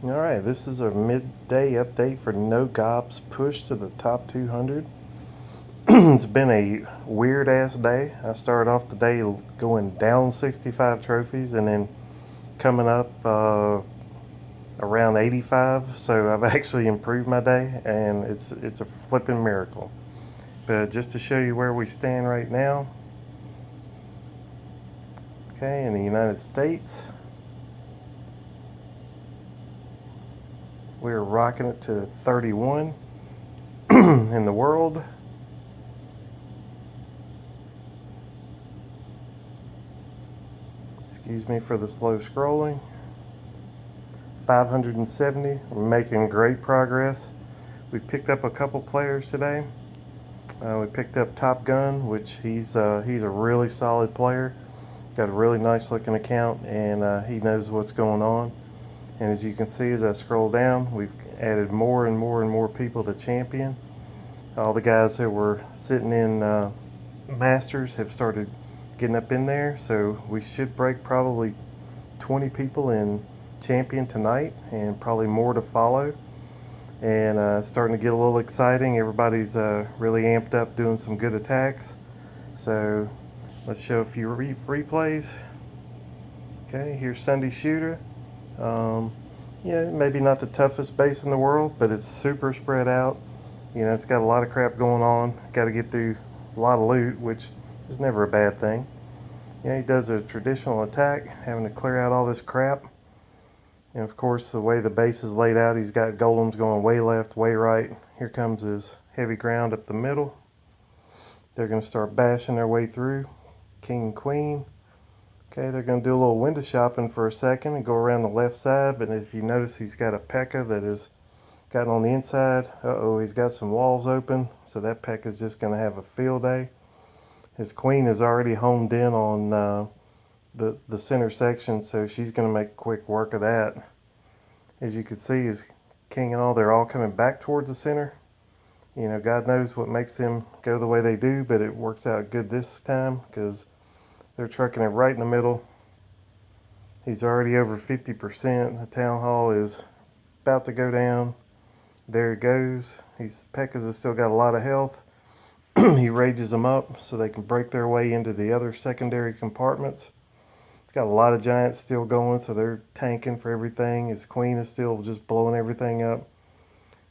Alright, this is a midday update for No Gobs push to the top 200. It's been a weird ass day. I started off the day going down 65 trophies and then coming up around 85. So I've actually improved my day, and it's a flipping miracle. But just to show you where we stand right now, okay, in the United States, we're rocking it to 31. In the world, excuse me for the slow scrolling, 570. We're making great progress. We picked up a couple players today. We picked up Top Gun, which he's a really solid player. Got a really nice looking account, and he knows what's going on. And as you can see, as I scroll down, we've added more and more and more people to champion. All the guys that were sitting in Masters have started getting up in there, so we should break probably 20 people in champion tonight, and probably more to follow. And it's starting to get a little exciting. Everybody's really amped up doing some good attacks. So let's show a few replays. Okay, here's Sunday Shooter. Yeah, maybe not the toughest base in the world, but it's super spread out. You know, it's got a lot of crap going on. Got to get through a lot of loot, which is never a bad thing. Yeah, he does a traditional attack, having to clear out all this crap. And of course, the way the base is laid out, he's got golems going way left, way right. Here comes his heavy ground up the middle. They're going to start bashing their way through. King and queen. Okay, they're going to do a little window shopping for a second and go around the left side. But if you notice, he's got a P.E.K.K.A. that is gotten on the inside. Uh-oh, he's got some walls open. So that P.E.K.K.A. is just going to have a field day. His queen is already homed in on the center section, so she's going to make quick work of that. As you can see, his king and all, they're all coming back towards the center. You know, God knows what makes them go the way they do, but it works out good this time because they're trucking it right in the middle. He's already over 50%. The town hall is about to go down. There he goes. P.E.K.K.A.'s has still got a lot of health. He rages them up so they can break their way into the other secondary compartments. It's got a lot of giants still going, so they're tanking for everything. His queen is still just blowing everything up.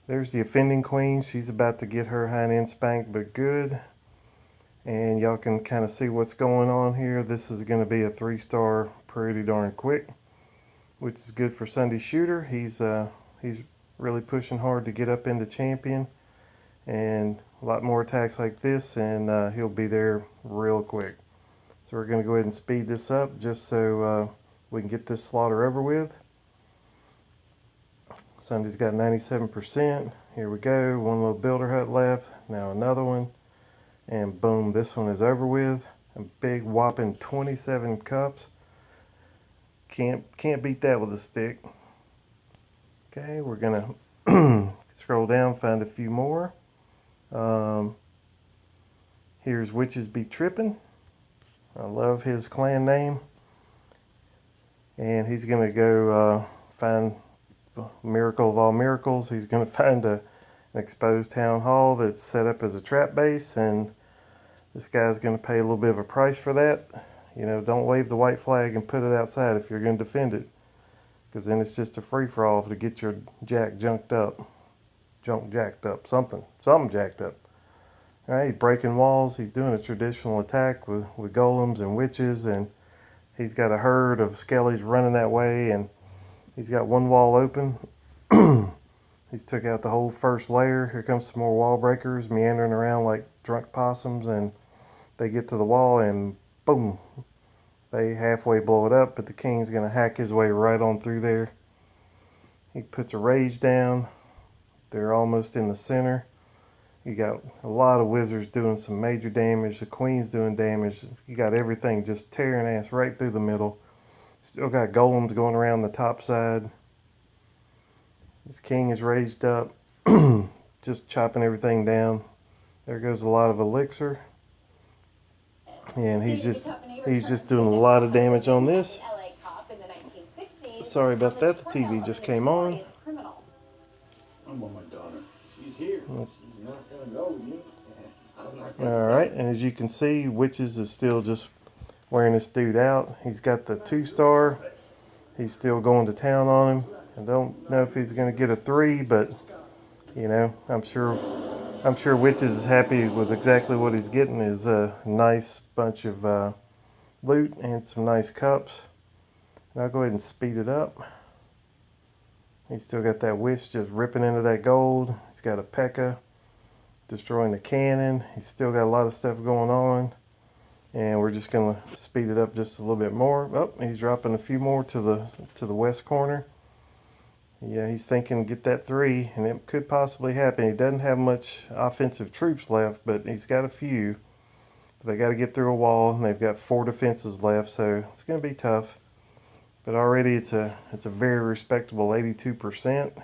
There's the offending queen. She's about to get her hind end spanked, but good. And y'all can kind of see what's going on here. This is going to be a 3-star pretty darn quick, which is good for Sunday Shooter. He's really pushing hard to get up into champion, and a lot more attacks like this, and he'll be there real quick. So we're going to go ahead and speed this up just so we can get this slaughter over with. Sunday's got 97%. Here we go. One little builder hut left. Now another one. And boom, this one is over with. A big whopping 27 cups. Can't beat that with a stick. Okay, we're going to scroll down, find a few more. Here's Witches Be Trippin'. I love his clan name. And he's going to go find miracle of all miracles. He's going to find an exposed town hall that's set up as a trap base, and this guy's going to pay a little bit of a price for that. You know, don't wave the white flag and put it outside if you're going to defend it, because then it's just a free-for-all to get your jack jacked up, something jacked up. All right, he's breaking walls. He's doing a traditional attack with golems and witches, and he's got a herd of skellies running that way, and he's got one wall open. He's took out the whole first layer. Here comes some more wall breakers meandering around like drunk possums, and they get to the wall and boom, they halfway blow it up, but the king's going to hack his way right on through there. He puts a rage down. They're almost in the center. You got a lot of wizards doing some major damage. The queen's doing damage. You got everything just tearing ass right through the middle. Still got golems going around the top side. This king is raged up, just chopping everything down. There goes a lot of elixir. And he's just doing a lot of damage on this. Sorry about that, the TV just came on. I'm with my daughter. She's here. She's not gonna go yet. Alright, and as you can see, Witches is still just wearing this dude out. He's got the 2-star. He's still going to town on him. I don't know if he's going to get a 3, but you know, I'm sure Witches is happy with exactly what he's getting. Is a nice bunch of loot and some nice cups. And I'll go ahead and speed it up. He's still got that Witch just ripping into that gold. He's got a P.E.K.K.A. destroying the cannon. He's still got a lot of stuff going on. And we're just going to speed it up just a little bit more. Oh, he's dropping a few more to the west corner. Yeah, he's thinking get that 3, and it could possibly happen. He doesn't have much offensive troops left, but he's got a few. But they got to get through a wall, and they've got 4 defenses left, so it's going to be tough. But already it's a very respectable 82%.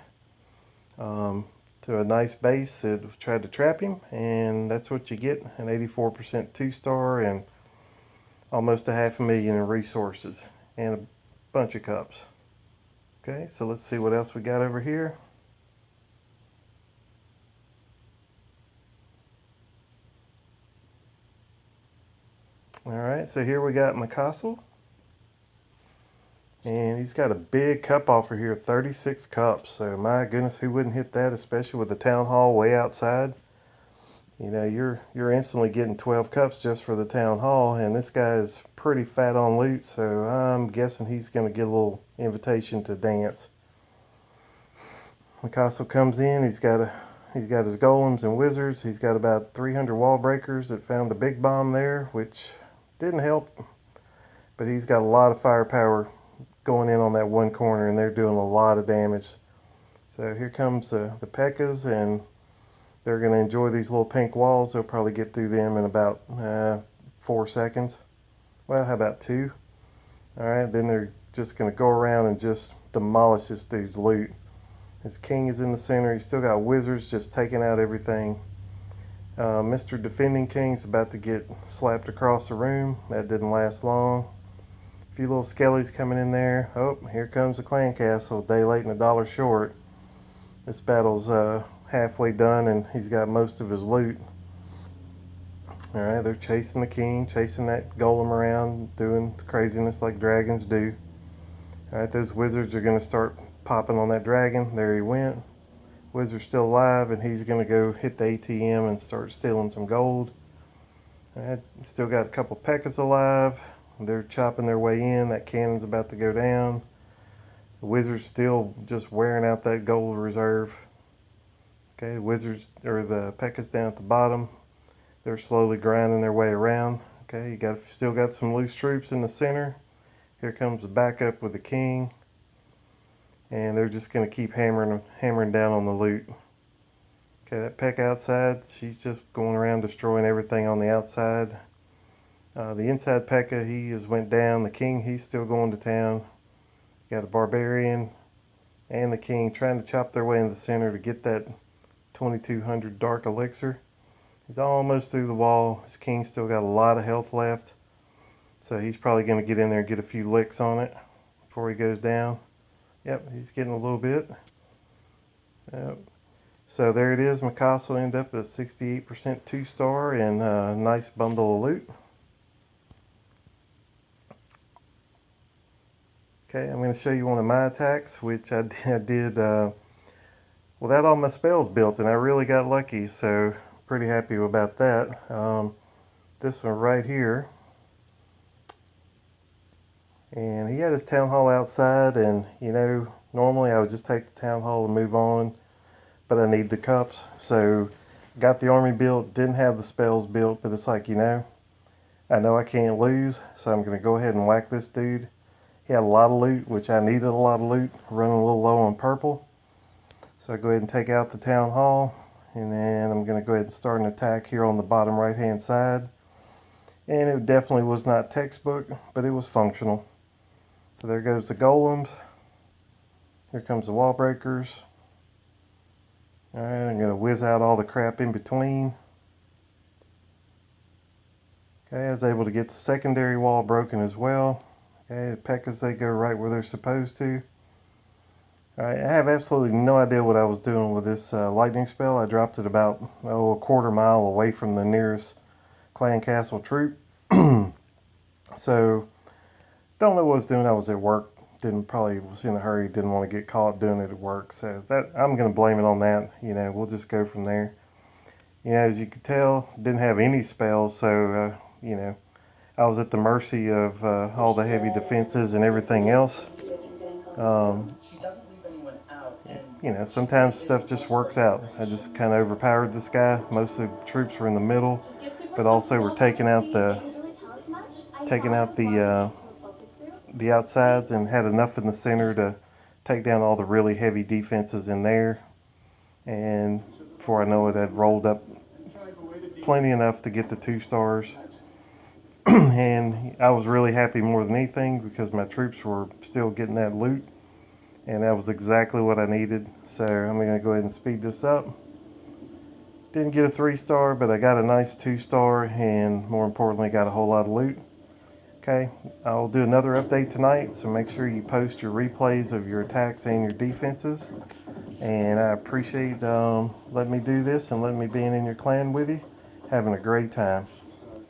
To a nice base that tried to trap him, and that's what you get, an 84% 2-star and almost 500,000 in resources and a bunch of cups. Okay, so let's see what else we got over here. Alright, so here we got my castle. And he's got a big cup offer here, 36 cups. So my goodness, who wouldn't hit that, especially with the town hall way outside? You know, you're instantly getting 12 cups just for the town hall, and this guy is pretty fat on loot, so I'm guessing he's going to get a little invitation to dance. Picasso comes in, he's got his golems and wizards. He's got about 300 wall breakers that found a big bomb there, which didn't help, but he's got a lot of firepower going in on that one corner, and they're doing a lot of damage. So here comes the P.E.K.K.A.s, and they're going to enjoy these little pink walls. They'll probably get through them in about 4 seconds. Well, how about 2? Alright, then they're just going to go around and just demolish this dude's loot. His king is in the center. He's still got wizards just taking out everything. Mr. Defending King's about to get slapped across the room. That didn't last long. A few little skellies coming in there. Oh, here comes the clan castle. A day late and $1 short. This battle's halfway done, and he's got most of his loot. Alright, they're chasing the king, chasing that golem around, doing craziness like dragons do. Alright, those wizards are going to start popping on that dragon. There he went. Wizard's still alive, and he's going to go hit the ATM and start stealing some gold. Alright, still got a couple P.E.K.K.A.s alive. They're chopping their way in. That cannon's about to go down. The wizard's still just wearing out that gold reserve. Okay, the wizards, or the P.E.K.K.A.s down at the bottom. They're slowly grinding their way around. Okay, you still got some loose troops in the center. Here comes the backup with the king. And they're just going to keep hammering down on the loot. Okay, that P.E.K.K.A. outside, she's just going around destroying everything on the outside. The inside P.E.K.K.A., he just went down. The king, he's still going to town. Got a barbarian and the king trying to chop their way in the center to get that 2200 dark elixir. He's almost through the wall. His king's still got a lot of health left. So he's probably going to get in there and get a few licks on it before he goes down. Yep, he's getting a little bit. Yep. So there it is. My castle ended up at a 68% 2-star and a nice bundle of loot. Okay, I'm going to show you one of my attacks, which I did without all my spells built, and I really got lucky, so pretty happy about that. This one right here, and he had his town hall outside, and you know, normally I would just take the town hall and move on, but I need the cups, so got the army built, didn't have the spells built, but it's like, you know I can't lose, so I'm going to go ahead and whack this dude. He had a lot of loot, which I needed a lot of loot, running a little low on purple. So I go ahead and take out the town hall, and then I'm going to go ahead and start an attack here on the bottom right hand side. And it definitely was not textbook, but it was functional. So there goes the golems. Here comes the wall breakers. Alright, I'm going to whiz out all the crap in between. Okay, I was able to get the secondary wall broken as well. Okay, the P.E.K.K.A.s, they go right where they're supposed to. Alright, I have absolutely no idea what I was doing with this lightning spell. I dropped it about a quarter mile away from the nearest clan castle troop. So, don't know what I was doing. I was at work. Probably was in a hurry. Didn't want to get caught doing it at work. So that I'm going to blame it on that. We'll just go from there. As you could tell, didn't have any spells. So, I was at the mercy of all the heavy defenses and everything else. Sometimes stuff just works out. I just kind of overpowered this guy. Most of the troops were in the middle, but also we're taking out the outsides and had enough in the center to take down all the really heavy defenses in there. And before I know it, I'd rolled up plenty enough to get the 2 stars. And I was really happy more than anything because my troops were still getting that loot. And that was exactly what I needed. So I'm going to go ahead and speed this up. Didn't get a 3-star, but I got a nice 2-star, and more importantly, got a whole lot of loot. Okay, I'll do another update tonight, so make sure you post your replays of your attacks and your defenses. And I appreciate letting me do this and letting me be in your clan with you. Having a great time.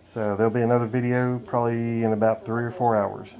So there'll be another video probably in about 3 or 4 hours.